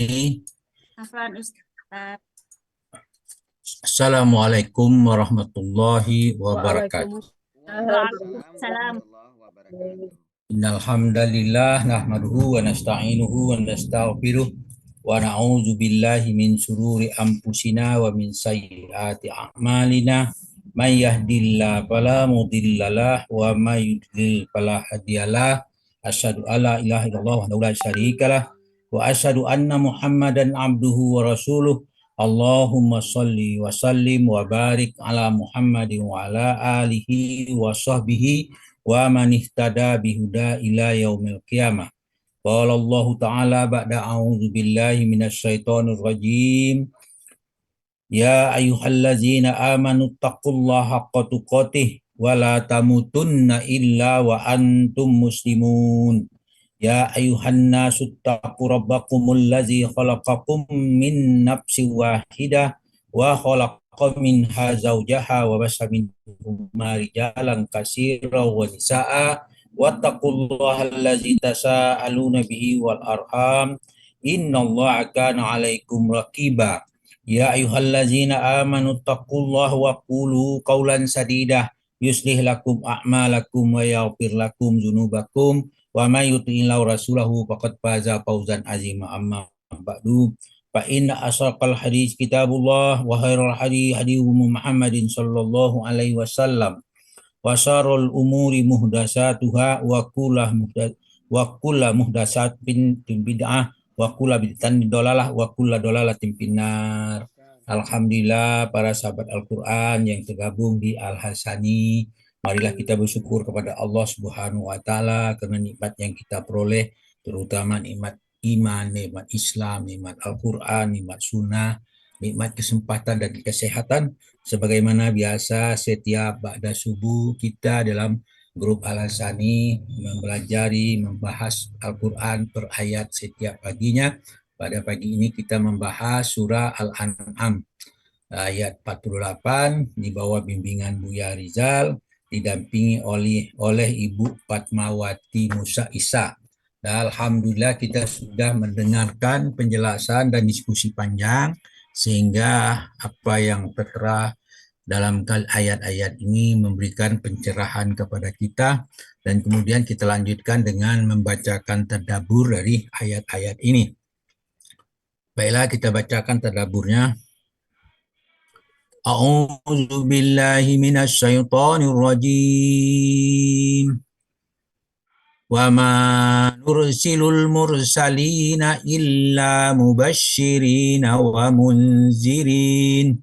Afwan Ustaz. Assalamualaikum warahmatullahi wabarakatuh. Waalaikumsalam Waalaikumsalam. warahmatullahi wabarakatuh. Innal hamdalillah nahmaduhu wa nasta'inuhu wa nastaghfiruh wa na'udzu billahi min shururi anfusina wa min sayyiati a'malina. May yahdihillahu fala mudhillalah wa may yudlil fala hadiyalah. Asyhadu alla ilaha illallah wahdahu la syarikalah wa asyhadu anna Muhammadan abduhu wa rasuluh. Allahumma sholli wa sallim wa barik ala Muhammadin wa ala alihi wa sahbihi wa man ihtada bihuda ila yaumil qiyamah. Qala Allah Ta'ala ba'da a'udzu billahi minasyaitonir rajim. Ya ayyuhallazina amanu taqullaha haqqa tuqatih wa la tamutunna illa wa antum muslimun. Ya ayuhan nasu taqu rabbakumul ladzi khalaqakum min nafsin wahidah wa khalaqa minha zawjaha wa bassa minhuma rijalan katsiran wa nisaa wattaqullaha allazi tasaaluna bihi wal arham innallaha kana 'alaikum raqiba. Ya ayyuhallazina amanu taqullaha wa qulu qawlan sadida yuslih lakum a'malakum wa yaghfir lakum dzunubakum wa may yuti'illahu rasulahu faqad faza fawzan azima amma ba'du fa inna asaqal hadis kitabullah wa khairal hadi hadi Muhammadin sallallahu alaihi wasallam wa syarrul umuri muhdatsatuha wa kullu muhdatsatin bid'ah wa kullu bid'atin dalalah wa kullu dalalatin finnar. Alhamdulillah para sahabat Al-Quran yang tergabung di Al-Hasani, marilah kita bersyukur kepada Allah Subhanahu wa Ta'ala karena nikmat yang kita peroleh, terutama nikmat iman, nikmat Islam, nikmat Al-Quran, nikmat sunnah, nikmat kesempatan dan kesehatan. Sebagaimana biasa setiap ba'da subuh kita dalam grup Al-Hasani mempelajari, membahas Al-Quran per ayat setiap paginya. Pada pagi ini kita membahas surah Al-An'am ayat 48 di bawah bimbingan Buya Rizal, didampingi oleh Ibu Fatmawati Musa Isa. Dan alhamdulillah kita sudah mendengarkan penjelasan dan diskusi panjang sehingga apa yang tertera dalam ayat-ayat ini memberikan pencerahan kepada kita, dan kemudian kita lanjutkan dengan membacakan tadabbur dari ayat-ayat ini. Baiklah, kita bacakan tadaburnya. A'udzu billahi minasy syaithanir rajim. Wa ma nursilul mursalina illa mubashshirina wa munzirin.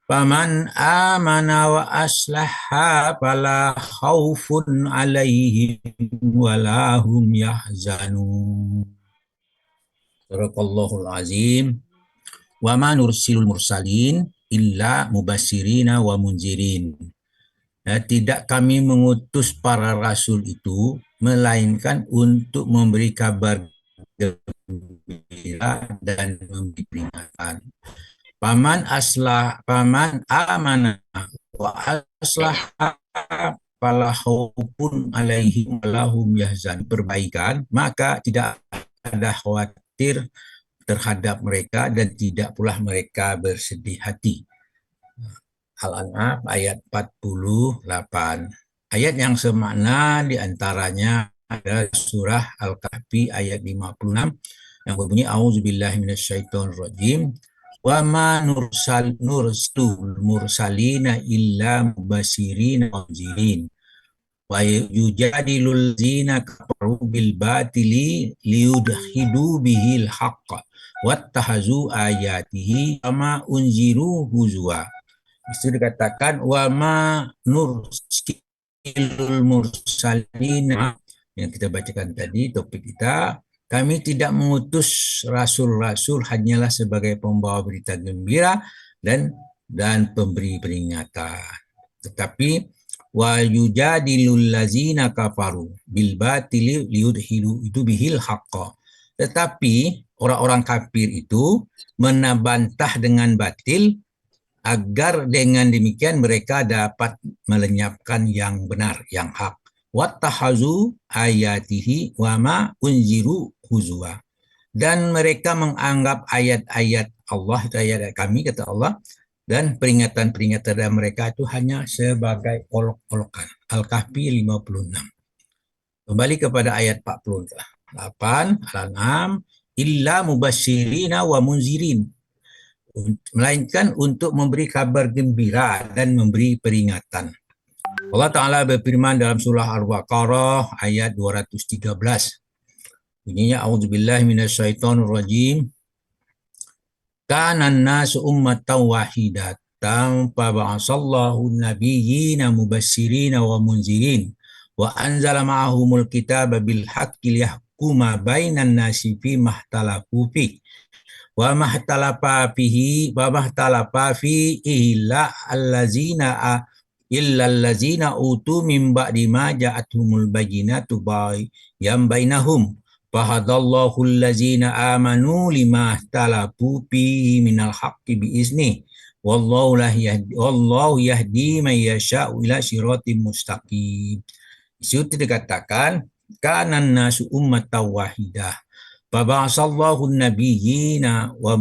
Faman amana wa aslaha fala khaufun 'alaihim wa la hum yahzanun. Sadaqallahul azim. Wa ma nursilul mursalin illa mubasyirina wa munzirin. Tidak kami mengutus para rasul itu melainkan untuk memberi kabar gembira dan memberi peringatan. Paman amana wa aslaha fala khaufun alaihim wa lahum yahzan. Perbaikan, maka tidak ada khawatir terhadap mereka dan tidak pula mereka bersedih hati. Al-An'am ayat 48. Ayat yang semakna diantaranya adalah surah Al-Kahfi ayat 56 yang berbunyi a'udzubillahi minasyaitonirrajim wa ma nursilul mursalina illa mubasyirina wa munzirin wa yujadilul ladzina kafaru bil batili liyudhidu bihil haqqa wattahazu ayatihi ama unziru huzwa. Itu dikatakan wa ma nursilul mursalina, yang kita bacakan tadi topik kita, kami tidak mengutus rasul-rasul hanyalah sebagai pembawa berita gembira dan pemberi peringatan, tetapi wa yujadilul ladzina kafaru bil batili liyudhidu itu bihil haqqa. Tetapi orang-orang kafir itu menabantah dengan batil agar dengan demikian mereka dapat melenyapkan yang benar, yang hak. Wattahazu ayatihi wa ma unziru huzwa. dan mereka menganggap ayat-ayat Allah, itu ayat kami kata Allah, dan peringatan-peringatan dari mereka itu hanya sebagai olok-olokan. Al-Kahfi 56. Kembali kepada ayat 48, Al-An'am, illa mubasyirina wa munzirin, melainkan untuk memberi kabar gembira dan memberi peringatan. Allah Ta'ala berfirman dalam surah Al-Baqarah ayat 213. Bunyinya, a'udzubillahi minasyaitonirrajim. Kanan nasu ummatan wahidatan faba'asallahu nabiyyina mubasyirina wa munzirin wa anzala ma'ahumul kitaba bil haqqi liyahkuma bainan nasi fi mahtalafu fi wa mahtalafa fihi wa mahtalafa fi illa allazina utu min ba'di ma ja'atuhumul bayyinatu yang bainahum fahadallahu allazina amanu lima talafu fihi minal haqqi biizni wallahu yahdi man yasha'u ila siratim mustaqim. Di situ dikatakan kanan nasu ummatan wahidah faba'asallahu nabiyyina wa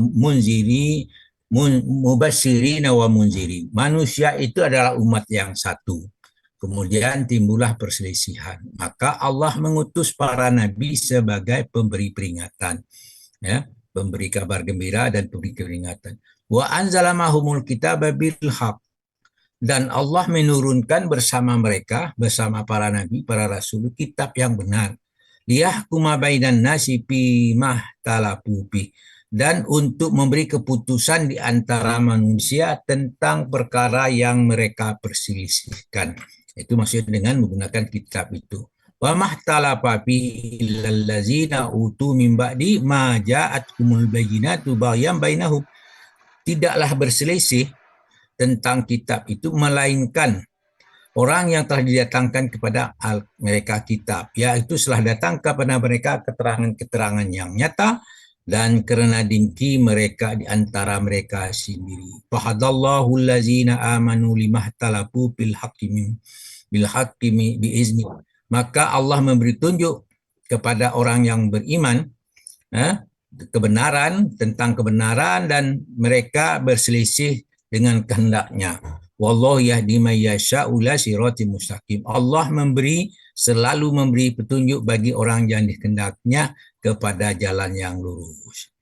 mubasyirina wa munzirin. Manusia itu adalah umat yang satu. Kemudian timbullah perselisihan. Maka Allah mengutus para nabi sebagai pemberi peringatan, ya, pemberi kabar gembira dan pemberi peringatan. Wa anzala mahumul kitaba bil haqq, dan Allah menurunkan bersama mereka, bersama para nabi, para rasul, kitab yang benar. Liyahkuma bainan nasi fi mahtalafu fi, dan untuk memberi keputusan di antara manusia tentang perkara yang mereka perselisihkan. Itu maksudnya dengan menggunakan kitab itu. Wa mahtalafa fihi illal ladzina utu min ba'di ma ja'atkumul bayyinatu baghyan bainahum. Tidaklah berselisih tentang kitab itu melainkan orang yang telah didatangkan kepada mereka kitab, yaitu setelah datang kepada mereka keterangan-keterangan yang nyata dan karena dengki mereka di antara mereka sendiri. Fahadallahu allazina amanu limahtalafu bil haqqi biizni. Maka Allah memberi tunjuk kepada orang yang beriman kebenaran, tentang kebenaran, dan mereka berselisih dengan kehendaknya. Wallahu yahdi man yasha'u ila siratim mustaqim. Allah selalu memberi petunjuk bagi orang yang dikehendaknya kepada jalan yang lurus.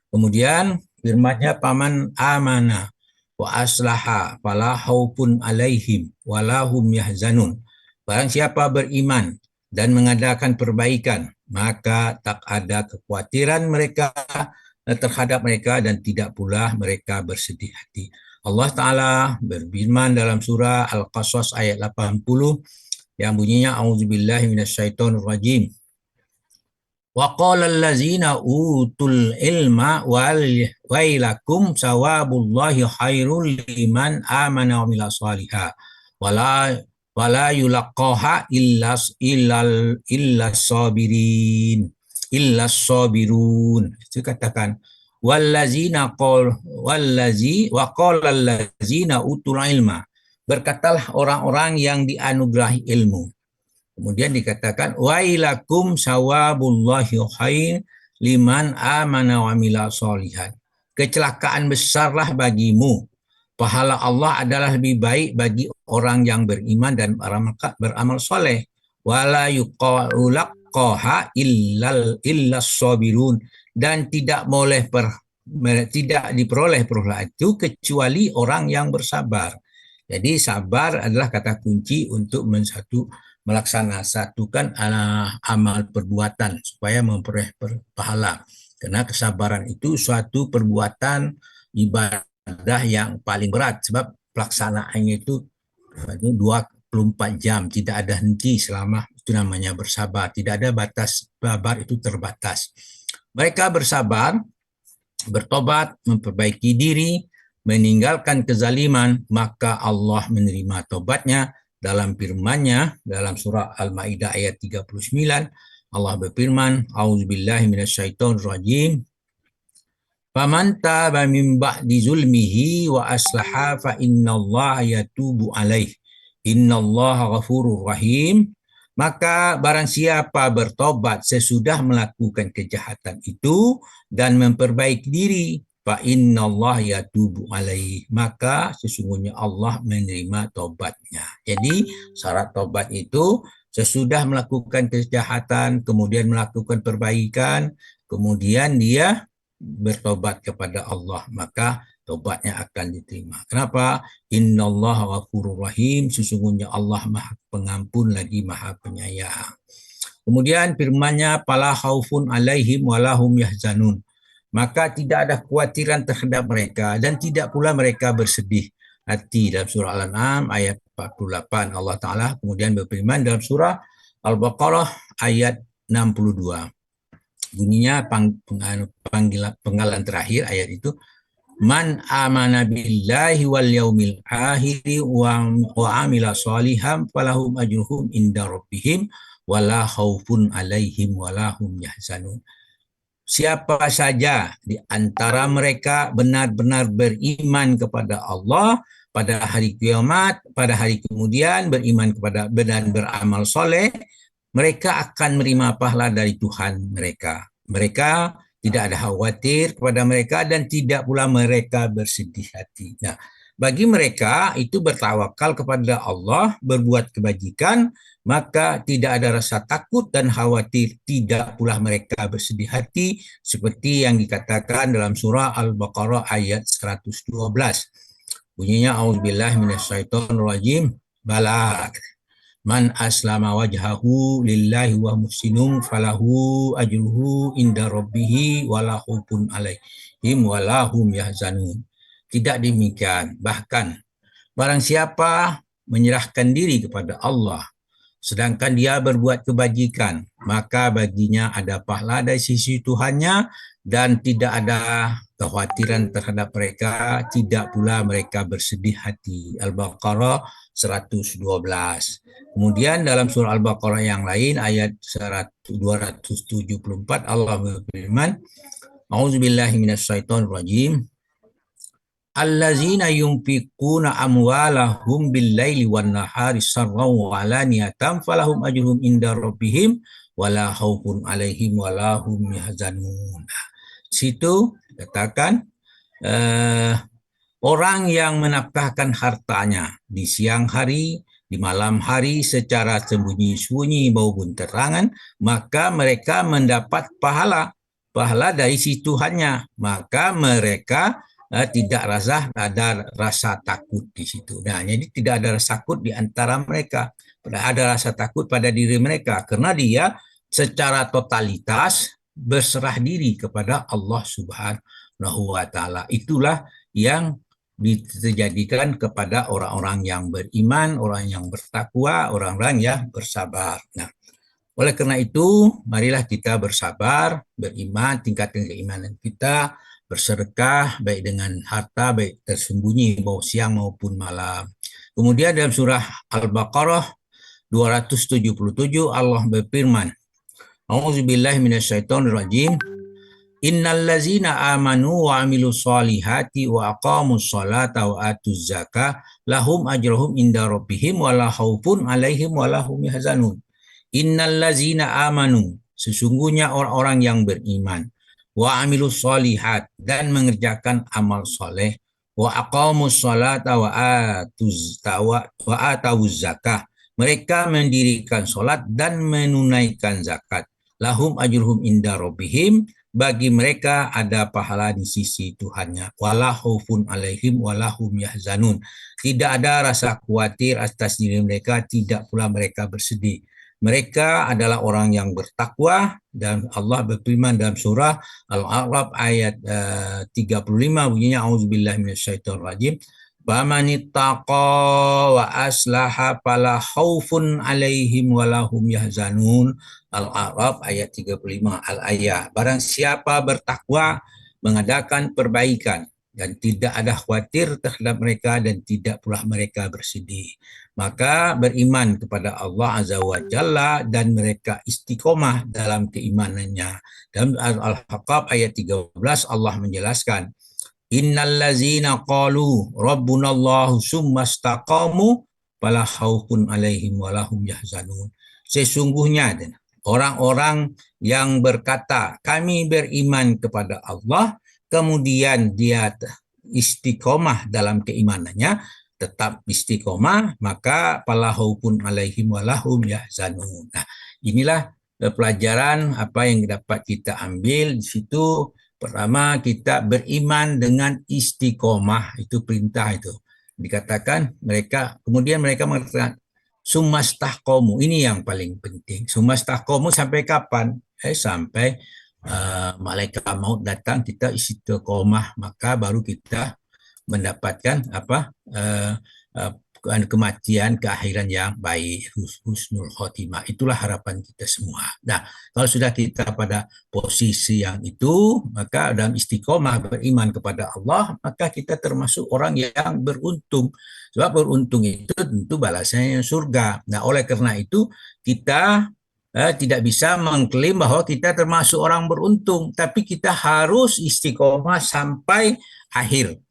Kemudian firman-Nya, paman amana wa aslaha fala khaufun alaihim wa lahum yahzanun. Barang siapa beriman dan mengadakan perbaikan, maka tak ada kekhawatiran mereka terhadap mereka dan tidak pula mereka bersedih hati. Allah Ta'ala berfirman dalam surah Al-Qasas ayat 80 yang bunyinya, a'udzubillahi minasyaitonirrajim. Wa qala allazina utul ilma wailakum sawabullahi khairul liman amana wa amila shaliha wala yulaqaha illa sabirun. Itu katakan wa qala allazina utul ilma, berkatalah orang-orang yang dianugerahi ilmu. Kemudian dikatakan wailakum sawabullahi khair liman amana wa amila sholihan. Kecelakaan besarlah bagimu. Pahala Allah adalah lebih baik bagi orang yang beriman dan beramal soleh. Wala yuqalaqaha illa sabirun, dan tidak diperoleh itu kecuali orang yang bersabar. Jadi sabar adalah kata kunci untuk melaksanakan amal perbuatan supaya memperoleh pahala. Karena kesabaran itu suatu perbuatan ibadah yang paling berat, sebab pelaksanaannya itu 24 jam, tidak ada henti selama itu, namanya bersabar. Tidak ada batas, sabar itu terbatas. Mereka bersabar, bertobat, memperbaiki diri, meninggalkan kezaliman, maka Allah menerima tobatnya. Dalam firman-Nya dalam surah Al-Maidah ayat 39, Allah berfirman, a'udzubillahi minasyaitonirrajim. Faman taba min ba'di zulmihi wa aslaha fa innallaha yatubu alaih. Innallaha ghafurur rahim. Maka barang siapa bertobat sesudah melakukan kejahatan itu dan memperbaiki diri, fa innallaha yatubu alaih, maka sesungguhnya Allah menerima tobatnya. Jadi syarat tobat itu sesudah melakukan kejahatan, kemudian melakukan perbaikan, kemudian dia bertobat kepada Allah, maka tobatnya akan diterima. Kenapa? Innallaha ghafurur rahim, sesungguhnya Allah Maha Pengampun lagi Maha Penyayang. Kemudian firman-Nya, fala khaufun alaihim walahum yahzanun. Maka tidak ada kekhawatiran terhadap mereka dan tidak pula mereka bersedih hati. Dalam surah Al-An'am ayat 48 Allah Ta'ala kemudian berfirman dalam surah Al-Baqarah ayat 62. Bunyinya penggalan terakhir ayat itu, man amana billahi wal yaumil akhiri wa amila sholihan falahum ajruhum inda rabbihim wala khaufun alaihim wala hum yahzanun. Siapa saja di antara mereka benar-benar beriman kepada Allah pada hari kiamat, pada hari kemudian beriman kepada dan beramal soleh, mereka akan menerima pahala dari Tuhan mereka. Mereka tidak ada khawatir kepada mereka dan tidak pula mereka bersedih hati. Nah, bagi mereka itu bertawakal kepada Allah, berbuat kebajikan, maka tidak ada rasa takut dan khawatir, tidak pula mereka bersedih hati, seperti yang dikatakan dalam surah Al-Baqarah ayat 112. Bunyinya, auzubillahi minasyaitonirrajim, bala man aslama wajhahu lillahi wa muhsinun falahu ajruhu inda rabbihi wala khaufun alaihim wala hum yahzanun. Tidak demikian, bahkan barang siapa menyerahkan diri kepada Allah sedangkan dia berbuat kebajikan, maka baginya ada pahala dari sisi Tuhannya dan tidak ada kekhawatiran terhadap mereka, tidak pula mereka bersedih hati. Al-Baqarah 112. Kemudian dalam surah Al-Baqarah yang lain ayat 274 Allah berfirman, A'udzubillahi minasyaitonirrajim. Allazina yunfiquna amwalahum bil-laili wan-nahari sarran wa 'alaniyatan falahum ajruhum inda rabbihim wala khaufun 'alaihim wala hum yahzanun. Situ katakan orang yang menafkahkan hartanya di siang hari, di malam hari secara sembunyi-sembunyi maupun terangan, maka mereka mendapat pahala dari si Tuhannya, maka mereka tidak ada rasa takut di situ. Nah, jadi tidak ada rasa takut di antara mereka. Ada rasa takut pada diri mereka karena dia secara totalitas berserah diri kepada Allah Subhanahu wa taala. Itulah yang dijadikan kepada orang-orang yang beriman, orang yang bertakwa, orang-orang yang bersabar. Nah, oleh karena itu, marilah kita bersabar, beriman, tingkatkan keimanan kita, bersedekah baik dengan harta, baik tersembunyi mau siang maupun malam. Kemudian dalam surah Al-Baqarah 277 Allah berfirman, A'udzubillahi minasyaitonirrajim. Innallazina amanu wa amilus solihati wa aqamus sholata wa atuz zakah lahum ajruhum inda rabbihim wala khaufun alaihim wala hum yahzanun. Innallazina amanu, sesungguhnya orang-orang yang beriman, wa amilus solihat, dan mengerjakan amal soleh, wa aqamus sholata wa atawuz zakah, mereka mendirikan solat dan menunaikan zakat, lahum ajruhum inda rabbihim, bagi mereka ada pahala di sisi Tuhannya, wala khaufun alaihim wala hum yahzanun, tidak ada rasa khawatir atas diri mereka, tidak pula mereka bersedih. Mereka adalah orang yang bertakwa, dan Allah berfirman dalam surah Al-A'raf ayat 35 bunyinya, auzubillahi minasyaitonirrajim, famanittaqa wa aslaha fala khaufun alaihim wala hum yahzanun. Al-A'raf ayat 35 al-ayah. Barang siapa bertakwa, mengadakan perbaikan, dan tidak ada khawatir terhadap mereka dan tidak pula mereka bersedih, maka beriman kepada Allah Azza wa Jalla dan mereka istiqomah dalam keimanannya. Dalam Al-Haqqab ayat 13 Allah menjelaskan, innallazina qalu rabbunallahu summa istaqamu fala khaufun alaihim wala hum yahzanun. sesungguhnya orang-orang yang berkata kami beriman kepada Allah, kemudian dia istiqomah dalam keimanannya, tetap istiqomah, maka fala khaufun alaihim walahum yahzanun. Nah, inilah pelajaran apa yang dapat kita ambil di situ. Pertama, kita beriman dengan istiqomah, itu perintah itu. Dikatakan mereka, kemudian mereka mengatakan sumastahkomu, ini yang paling penting. Sumastahkomu sampai kapan? Sampai malaikat maut datang, kita istiqomah, maka baru kita mendapatkan apa kematian, keakhiran yang baik, husnul khotimah. Itulah harapan kita semua. Nah, kalau sudah kita pada posisi yang itu, maka dalam istiqomah beriman kepada Allah, maka kita termasuk orang yang beruntung. Sebab beruntung itu tentu balasannya surga. Nah, oleh karena itu kita tidak bisa mengklaim bahwa kita termasuk orang beruntung, tapi kita harus istiqomah sampai akhir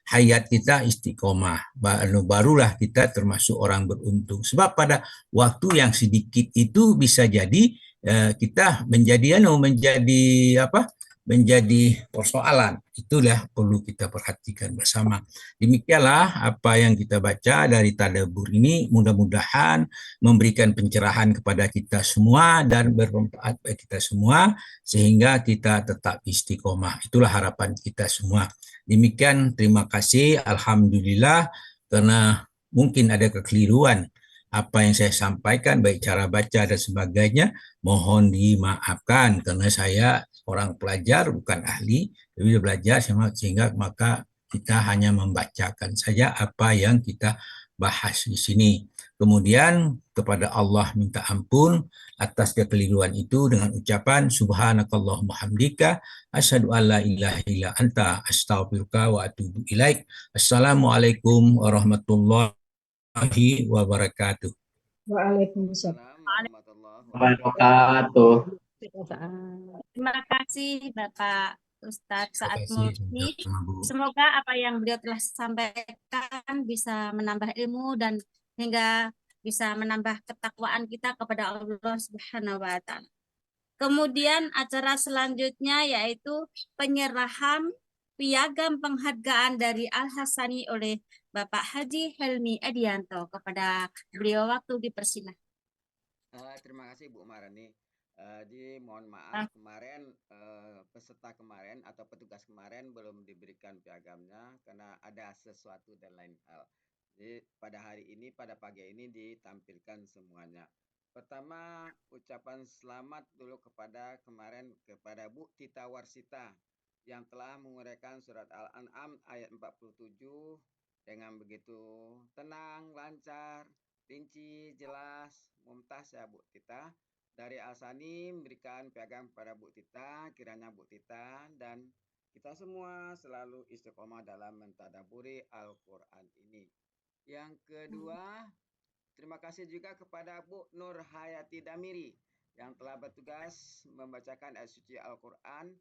hayat kita istiqomah. Barulah kita termasuk orang beruntung. Sebab pada waktu yang sedikit itu bisa jadi kita menjadi apa? Menjadi persoalan. Itulah perlu kita perhatikan bersama. Demikianlah apa yang kita baca dari tadabbur ini, mudah-mudahan memberikan pencerahan kepada kita semua dan bermanfaat bagi kita semua sehingga kita tetap istiqomah. Itulah harapan kita semua. Demikian, terima kasih. Alhamdulillah, karena mungkin ada kekeliruan apa yang saya sampaikan, baik cara baca dan sebagainya, mohon dimaafkan karena saya orang pelajar, bukan ahli, tapi belajar sehingga maka kita hanya membacakan saja apa yang kita bahas di sini. Kemudian kepada Allah minta ampun atas kekeliruan itu dengan ucapan subhanakallahumma hamdika asyhadu an la ilaha illa anta astaghfiruka wa atubu ilaik. Assalamualaikum warahmatullahi wabarakatuh. Waalaikumsalam Waalaikumsalam. warahmatullahi Wabarakatuh. Terima kasih Bapak Ustadz Terima Saad kasih Mursi. sama Bu. Semoga apa yang beliau telah sampaikan bisa menambah ilmu dan hingga bisa menambah ketakwaan kita kepada Allah Subhanahu wa Ta'ala. Kemudian acara selanjutnya yaitu penyerahan piagam penghargaan dari Al-Hasani oleh Bapak Haji Helmi Edianto. Kepada beliau waktu dipersilahkan. Terima kasih Bu Marani. Mohon maaf kemarin peserta kemarin atau petugas kemarin belum diberikan piagamnya karena ada sesuatu dan lain hal. Jadi pada hari ini, pada pagi ini ditampilkan semuanya. Pertama, ucapan selamat dulu kepada Bu Tita Warsita yang telah menguraikan surat Al-An'am ayat 47 dengan begitu tenang, lancar, rinci, jelas, mumtaz ya Bu Tita. Dari Al-Sani memberikan piagam kepada Bu Tita, kiranya Bu Tita dan kita semua selalu istiqomah dalam mentadaburi Al-Quran ini. Yang kedua, terima kasih juga kepada Bu Nur Hayati Damiri yang telah bertugas membacakan ayat suci Al-Quran,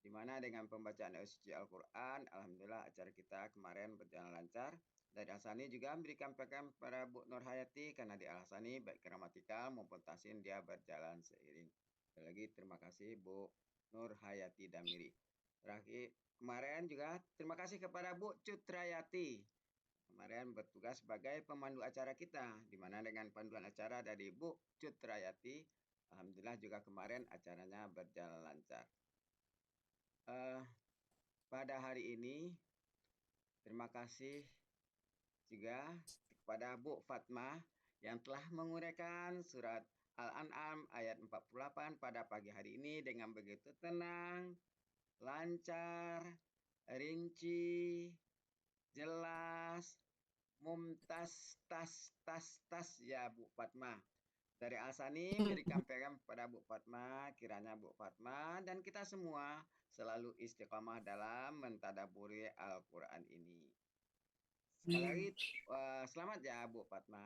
di mana dengan pembacaan ayat suci Al-Quran, alhamdulillah acara kita kemarin berjalan lancar. Dari Al-Sani juga memberikan piagam kepada Bu Nur Hayati karena di Al-Sani baik gramatikal maupun tasin dia berjalan seiring. Sekali lagi terima kasih Bu Nur Hayati Damiri. Terakhir kemarin juga terima kasih kepada Bu Cutrayati. Kemarin bertugas sebagai pemandu acara kita, di mana dengan panduan acara dari Bu Cutrayati, alhamdulillah juga kemarin acaranya berjalan lancar. Pada hari ini terima kasih juga kepada Bu Fatma yang telah menguraikan surat Al-An'am ayat 48 pada pagi hari ini dengan begitu tenang, lancar, rinci, jelas, mumtaz, tas ya Bu Fatma. Dari Al-Sani berikan piagam kepada Bu Fatma, kiranya Bu Fatma dan kita semua selalu istiqamah dalam mentadaburi Al-Quran ini. Sekali lagi selamat ya Bu Fatma.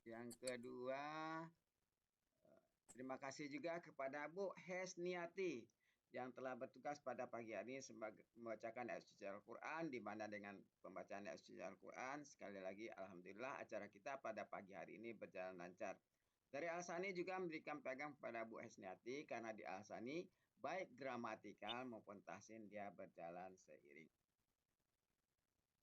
Yang kedua, terima kasih juga kepada Bu Hesniati yang telah bertugas pada pagi hari ini sebagai membacakan ayat suci Al-Quran, di mana dengan pembacaan ayat suci Al-Quran, sekali lagi Alhamdulillah acara kita pada pagi hari ini berjalan lancar. Dari Al-Sani juga memberikan pegang kepada Bu Hesniati, karena di Al-Sani baik gramatikal maupun tahsin dia berjalan seiring.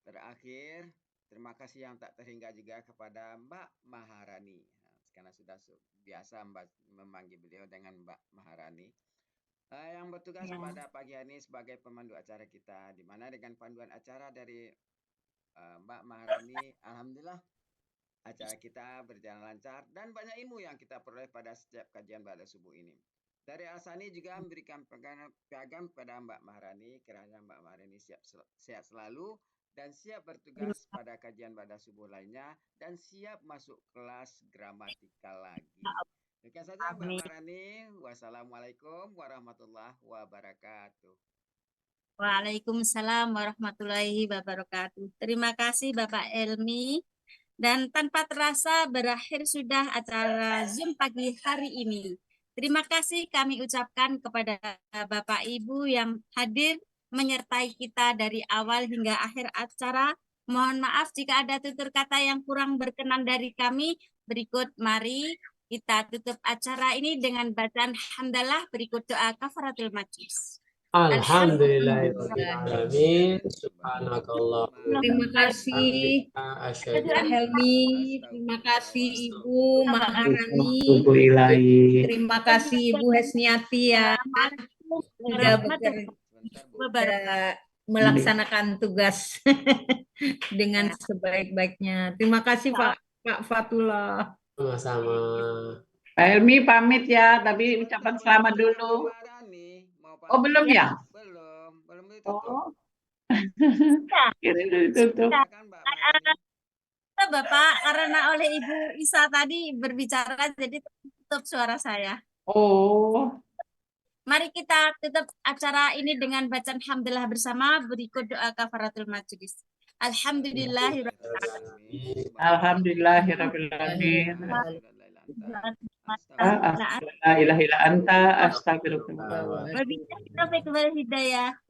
Terakhir, terima kasih yang tak terhingga juga kepada Mbak Maharani, karena sudah biasa memanggil beliau dengan Mbak Maharani, yang bertugas pada pagi hari ini sebagai pemandu acara kita, di mana dengan panduan acara dari Mbak Maharani, Alhamdulillah acara kita berjalan lancar dan banyak ilmu yang kita peroleh pada setiap kajian pada subuh ini. Dari Al-Sani juga memberikan piagam kepada Mbak Maharani, kiranya Mbak Maharani sehat selalu dan siap bertugas pada kajian pada subuh lainnya dan siap masuk kelas gramatikal lagi. Demikian saja Mbak Maharani. Wassalamualaikum warahmatullahi wabarakatuh. Waalaikumsalam warahmatullahi wabarakatuh. Terima kasih Bapak Helmi. Dan tanpa terasa berakhir sudah acara Zoom pagi hari ini. Terima kasih kami ucapkan kepada Bapak Ibu yang hadir menyertai kita dari awal hingga akhir acara. Mohon maaf jika ada tutur kata yang kurang berkenan dari kami. Berikut mari kita tutup acara ini dengan bacaan hamdalah berikut doa kafaratul majlis. Alhamdulillahirrahmanirrahim. Subhanakallah. Terima kasih Pak Helmi, terima kasih Ibu Maharani, terima kasih Ibu Hesniati ya sudah melaksanakan tugas dengan sebaik-baiknya. Terima kasih Pak Fatullah. Sama-sama. Pak Helmi pamit ya, tapi ucapan selamat dulu. Oh belum ya? Belum ditutup. Kira ditutup. Bapak, karena oleh Ibu Isa tadi berbicara, jadi tutup suara saya. Oh. Mari kita tutup acara ini dengan bacaan hamdalah bersama berikut doa kafaratul majlis. Alhamdulillahirrahmanirrahim. Alhamdulillahirrahmanirrahim. La ilaha illa anta astagfirullah.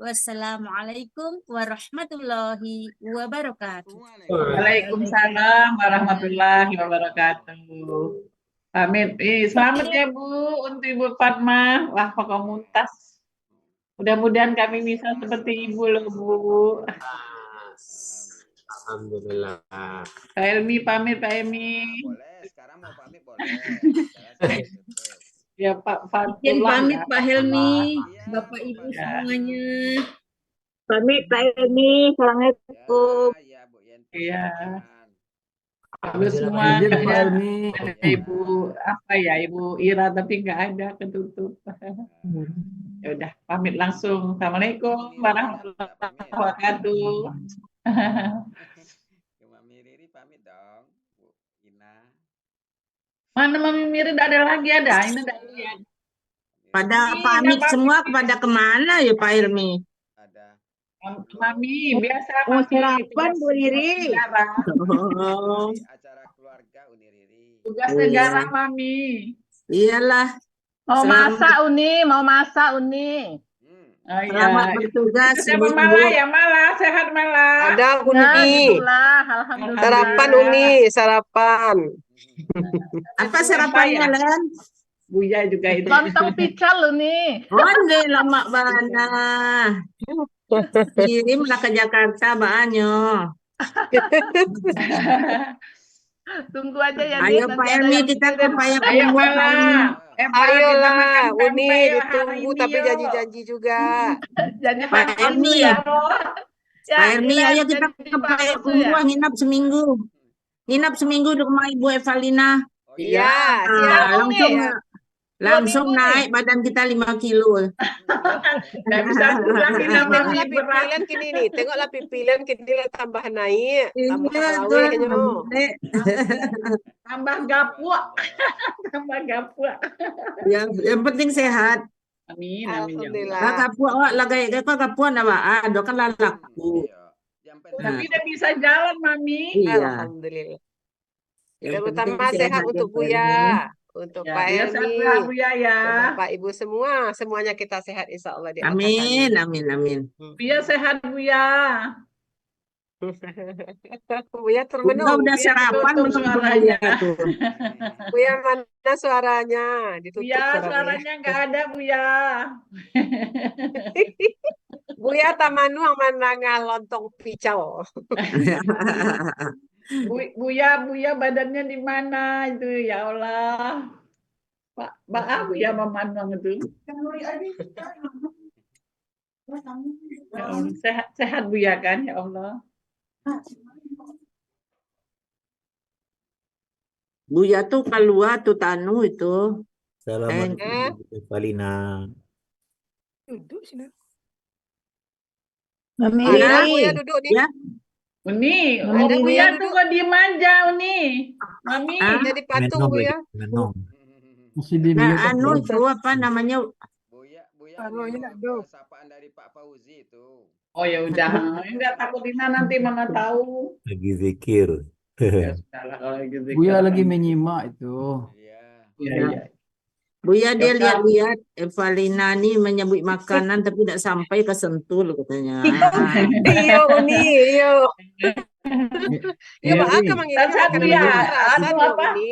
Wassalamualaikum warahmatullahi wabarakatuh. Waalaikumsalam warahmatullahi wabarakatuh. Pamit. Selamat ya Bu untuk Ibu Fatma. Wah, pokok muntas. Mudah-mudahan kami bisa seperti Ibu loh Bu. Alhamdulillah. Pak Helmi pamit, Pak Helmi. Boleh, sekarang mau pamit boleh. Ya Pak Fatullah. Izin pamit ya. Pak Helmi, Bapak Ibu semuanya. Pamit Pak Helmi, assalamualaikum. Ya, Bu Yenti. Iya. Halo semua. Izin Pak Helmi. Ada Ibu apa ya, Ibu Ira tapi nggak ada, ketutup. Ya udah, pamit langsung. Assalamualaikum warahmatullahi wabarakatuh. Mami Riri pamit dong, Bu Ina. Mana Mami Miri ada lagi ada? Ini enggak lihat. Pada pamit semua kepada kemana ya Pak Helmi? Ada Mami, biasa Oh, Mami sarapan Bu Riri. negara. Oh, di acara keluarga Uni Riri. Tugas negara Mami. iyalah. Mau Selamat- masak Uni, mau masak Uni. Oh Selamat iya. bertugas Siapa Ibu-ibu. Mala ya Mala, sehat Mala. Ada Ya, Uni. gitulah, alhamdulillah. Sarapan Uni, sarapan. Apa sarapannya ya? Len? Buya juga itu. Lontong pical Uni. Onde lama bana. Kirim lah ke Jakarta banyak. Tunggu aja ya. Ayo Nin, Pak nanti ada Helmi yang kita ke kirim. Payak Ayo Umur Mala. hari ini. Mala, kita Ayolah, makan Uni pempek yuk hari ditunggu ini tapi yuk. janji-janji juga. Janji Pak palsu Helmi. ya. Ya, Pak Helmi, Ira, ayo kita janji ke Payak palsu ya. Umur nginap seminggu. Nginap seminggu di rumah Ibu Evalina. Iya, Nah, siap. langsung nih. langsung minggu nih. naik badan kita 5 kilo. Nggak bisa pulang kita Tengoklah Mami berat. pipilan kini nih, tengoklah pipilan kini lah tambah naik, tambah Iya, lawehnya. Dek. Tambah gapuk. Tambah gapuk. Yang penting sehat. Amin, amin. Alhamdulillah. Lah kapua wak lagay kau kapua na ba? Do kan lalaku. Yang penting Tapi udah bisa jalan, Mami. Iya. Alhamdulillah. Yang Dan penting utama sehat untuk ya, Pak Helmi. Buya. untuk Ya, Pak Buya Helmi, sehat Buya ya. untuk Bapak Ibu semua, semuanya kita sehat insya Allah di atas Amin, sana. amin, amin. Buya sehat Buya. Buya Buya termenung. udah Buya sarapan ditutup belum tuh suaranya. Buya tuh? Buya mana suaranya? Ditutup Buya suaranya. suaranya nggak ada Buya. Buya tamanuang mananga lontong picau. Buya badannya di mana itu ya Allah. Pak Buya memandang itu. Ya Allah, sehat Buya kan ya Allah. Buya tuh keluar tuh Tanu itu. Assalamualaikum Valina. Duduk sini. Mami, Ada Buya duduk nih. Ya, Uni, Mami, oh Buya Didi. tuh kok diem aja Uni. Mami. Jadi patung Buya. Menong. nah anu itu apa namanya? Buya Taruh ini ini loh, dulu. sapaan dari Pak Fauzi itu. Oh ya udah, enggak takut Ina nanti mana tahu. Lagi zikir. Ya sudahlah kalau gitu. Buya lagi menyimak itu. Iya. Iya, iya. Buya dia Ya, Kak. lihat-lihat Evalina nih menyebut makanan tapi tidak sampai ke Sentul katanya. Iyo Uni, iyo. Yo Iya, Pak Aka iya. manggilnya Rasanya makanan Buya, kekerasan anu yo apa? Uni.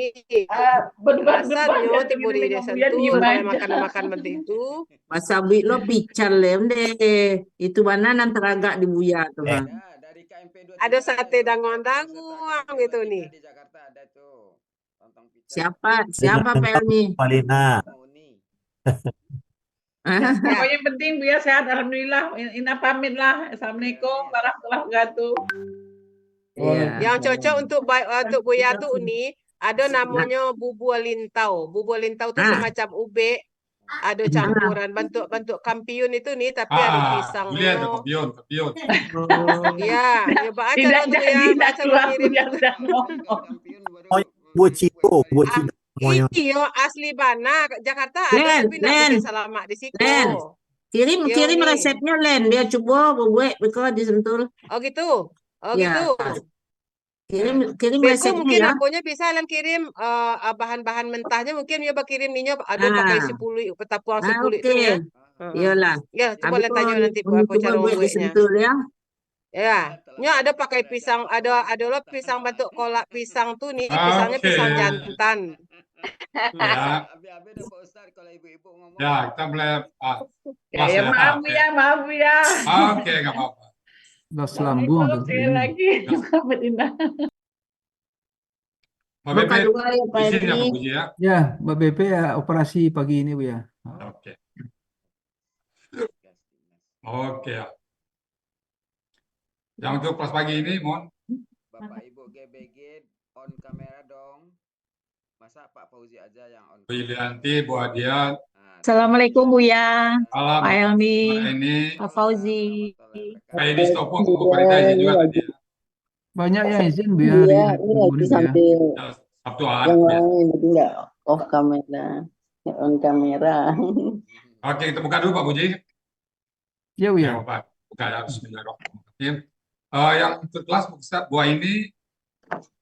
Berdebat-debat Kekerasan yo ya, timbul di dengan desa Buya itu diem supaya aja. makan-makan seperti itu. Wasabi lo pical lem deh. Itu mana nanti agak di Buya tuh. Eh. Ada dari KMP 23 Ada sate tuh, danguang-danguang peserta KMP gitu 23 nih. di Jakarta ada tuh. Lontong picel. Siapa Pak Elmi? Valina. Sama Uni. Ya. Pokoknya yang penting Buya sehat, alhamdulillah. Ina pamit lah. Assalamualaikum warahmatullahi wabarakatuh. Iya. Yang cocok untuk Buya tuh Uni, ada namanya bubur lintau. Bubur lintau tuh semacam ube, ada campuran bentuk kampiun itu nih, tapi ada pisangnya. Kampiun. Iya, coba aja Tidak dong tuh jadi, ya, tidak baca keluar kirim. Buya udah ngomong. Oh, buat Cino namanya. Iyo asli Bana Jakarta ada Len, tapi nggak Len, bikin salamak di situ. Len. Kirim Yo, kirim Uni. resepnya Len. Dia coba buat beko di Sentul. Oh gitu. Oh Ya. gitu. Kirim Beko resepnya mungkin ya. akunya bisa Len kirim bahan-bahan mentahnya mungkin ya kirim ninyo ada pakai 10 petapuang 10 itu Oke. ya. Iyalah. Ya, coba Len tanya nanti Uni apa cara coba buat di membuatnya. Sentul ya. Ya, nyo ada pakai pisang, ada lo pisang bentuk kolak pisang tuh nih, pisangnya Oke. pisang jantan. Ya. Abi ada Pak Ustadz kalau ibu-ibu ngomong. Ya, kita mulai Ya, maaf Buya. Oke, nggak apa-apa. Gas lambung Assalamualaikum sekali lagi. Muhammad Indah. Mbak Buka Bebe, dua ya Pak izin ya Elmi. Pak Puji ya. Ya, Mbak BP ya operasi pagi ini Bu ya. Oke. Oke ya. Yang untuk kelas pagi ini, mohon. Bapak Ibu GBG on kamera dong. Masa Pak Fauzi aja yang on. Bu Yulianti, Bu Adian, Assalamualaikum Buya, Alam, Pak Helmi, ini, Pak Fauzi. Pak Edi Stopo, Bu Farida izin juga tadi ya. Banyak yang izin Bu ya hari Iya, ini ini Bu lagi ya. sambil Ya, Sabtu Ahad. yang Ya. lain, jadi nggak off kamera, nggak on kamera. Oke, kita buka dulu Pak Puji. Ya Bu Ya, ya. Pak. Buka ya, bismillahirrahmanirrahim. Yang untuk kelas Bu ini,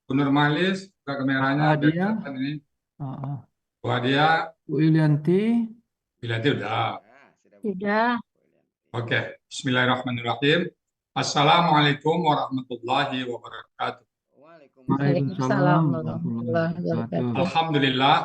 Bu Nurmalis, buka kameranya. Adia. biar kelihatan ini. Ah, Bu Adia, Bu Ilianti. Yulianti udah. Sudah. Oke, bismillahirrahmanirrahim. Assalamualaikum warahmatullahi wabarakatuh. Waalaikumsalam warahmatullahi wabarakatuh. Alhamdulillah,